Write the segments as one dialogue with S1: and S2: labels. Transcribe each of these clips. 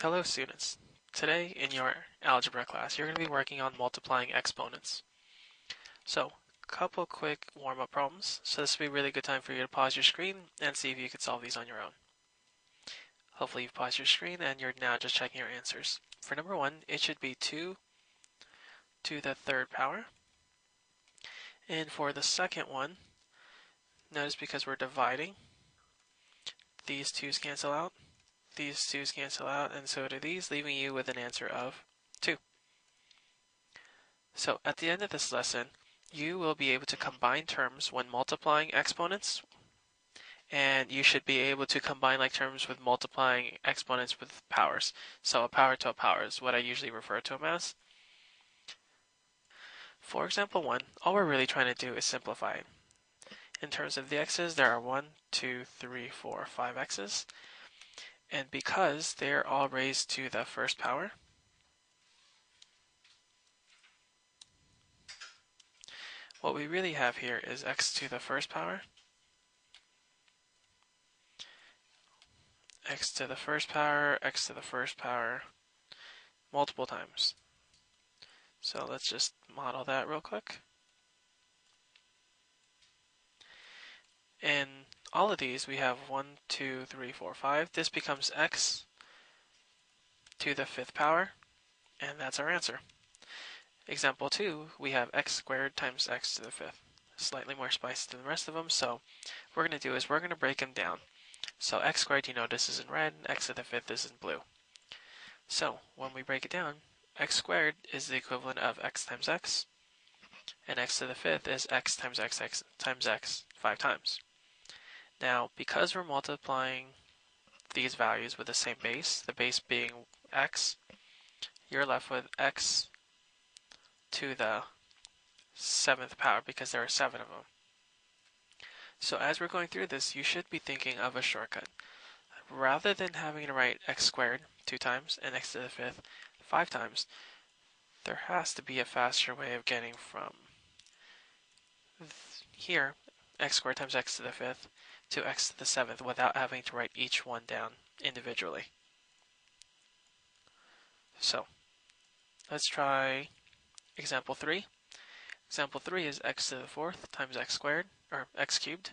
S1: Hello students. Today in your algebra class you're going to be working on multiplying exponents. So, couple quick warm-up problems. So this will be a really good time for you to pause your screen and see if you can solve these on your own. Hopefully you've paused your screen and you're now just checking your answers. For number 1, it should be 2 to the third power. And for the second one, notice because we're dividing, these 2's cancel out, these 2's cancel out, and so do these, leaving you with an answer of 2. So at the end of this lesson, you will be able to combine terms when multiplying exponents, and you should be able to combine like terms with multiplying exponents with powers. So a power to a power is what I usually refer to them as. For example 1, all we're really trying to do is simplify it. In terms of the x's, there are 1, 2, 3, 4, 5 x's. And because they're all raised to the first power, what we really have here is x to the first power, x to the first power, x to the first power, multiple times. So let's just model that real quick. In all of these, we have 1, 2, 3, 4, 5. This becomes x to the fifth power, and that's our answer. Example 2, we have x squared times x to the fifth. Slightly more spicy than the rest of them, so what we're going to do is we're going to break them down. So x squared, you notice, is in red, x to the fifth is in blue. So when we break it down, x squared is the equivalent of x times x, and x to the fifth is x times x times x 5 times. Now, because we're multiplying these values with the same base, the base being x, you're left with x to the 7th power because there are 7 of them. So as we're going through this, you should be thinking of a shortcut. Rather than having to write x squared 2 times and x to the fifth 5 times, there has to be a faster way of getting from here, x squared times x to the fifth, to x to the 7th without having to write each one down individually. So let's try example 3. Example 3 is x to the 4th times x squared, or x cubed.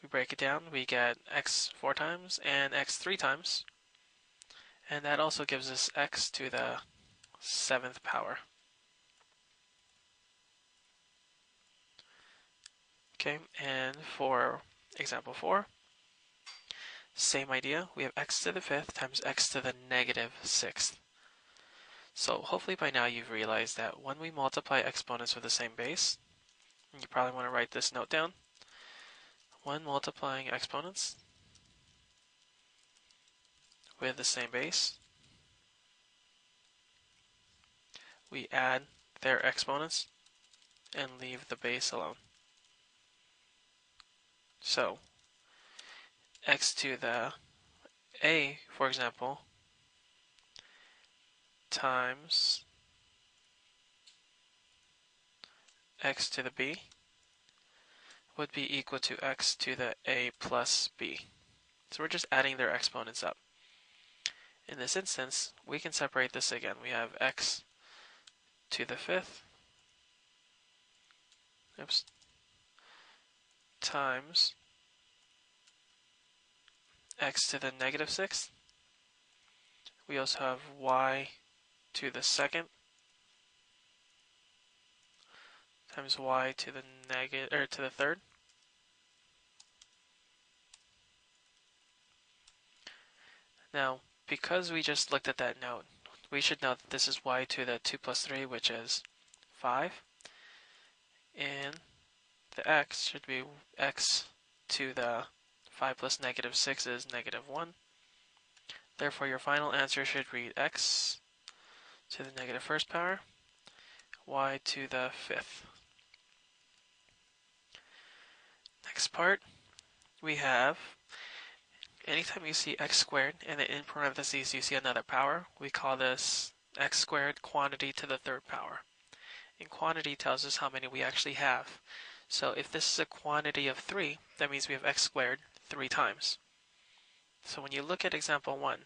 S1: We break it down, we get x 4 times and x 3 times. And that also gives us x to the 7th power. Okay, and for example 4, same idea. We have x to the 5th times x to the negative 6th. So hopefully by now you've realized that when we multiply exponents with the same base, you probably want to write this note down. When multiplying exponents with the same base, we add their exponents and leave the base alone. So x to the a, for example, times x to the b would be equal to x to the a plus b. So we're just adding their exponents up. In this instance, we can separate this again. We have x to the 5th times x to the negative 6th. We also have y to the 2nd times y to the to the 3rd. Now, because we just looked at that note, we should know that this is y to the 2 plus 3, which is 5. And the x should be x to the 5 plus negative 6 is negative 1. Therefore, your final answer should read x to the negative 1st power, y to the 5th. Next part, we have anytime you see x squared and then in parentheses you see another power, we call this x squared quantity to the 3rd power. And quantity tells us how many we actually have. So if this is a quantity of 3, that means we have x squared 3 times. So when you look at example 1,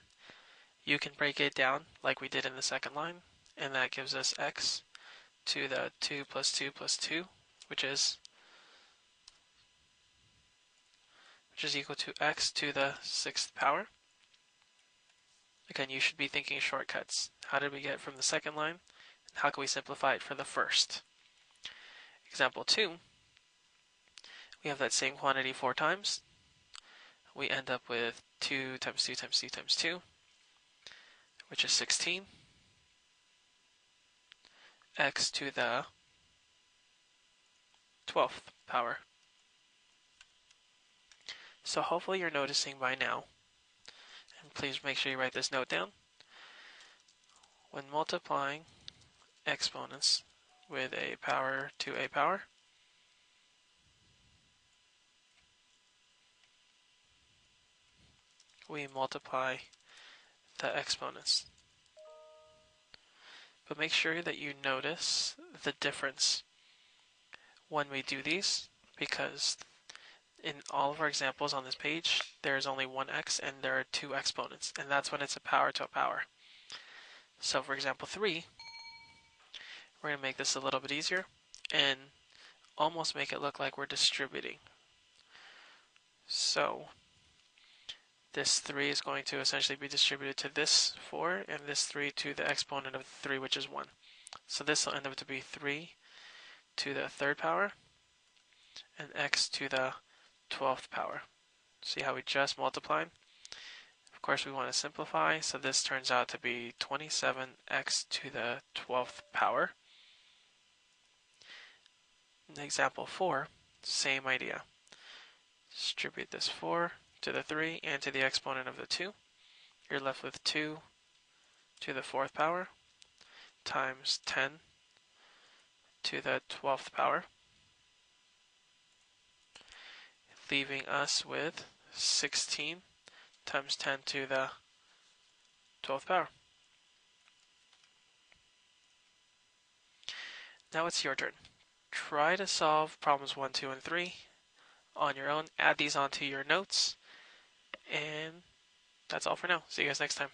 S1: You can break it down like we did in the second line, and that gives us x to the 2 plus 2 plus 2, which is equal to x to the 6th power. Again, you should be thinking shortcuts. How did we get from the second line? How can we simplify it for the first? Example 2, we have that same quantity 4 times. We end up with 2 times 2 times 2 times 2, which is 16. X to the 12th power. So hopefully you're noticing by now, and please make sure you write this note down. When multiplying exponents with a power to a power, we multiply the exponents. But make sure that you notice the difference when we do these, because in all of our examples on this page, there is only one x and there are two exponents, and that's when it's a power to a power. So for example 3, we're going to make this a little bit easier and almost make it look like we're distributing. So this 3 is going to essentially be distributed to this 4, and this 3 to the exponent of 3, which is 1. So this will end up to be 3 to the 3rd power, and x to the 12th power. See how we just multiplied? Of course we want to simplify, so this turns out to be 27x to the 12th power. In example 4, same idea. Distribute this 4 to the 3 and to the exponent of the 2. You're left with 2 to the 4th power times 10 to the 12th power, leaving us with 16 times 10 to the 12th power. Now it's your turn. Try to solve problems 1, 2, and 3 on your own. Add these onto your notes. And that's all for now. See you guys next time.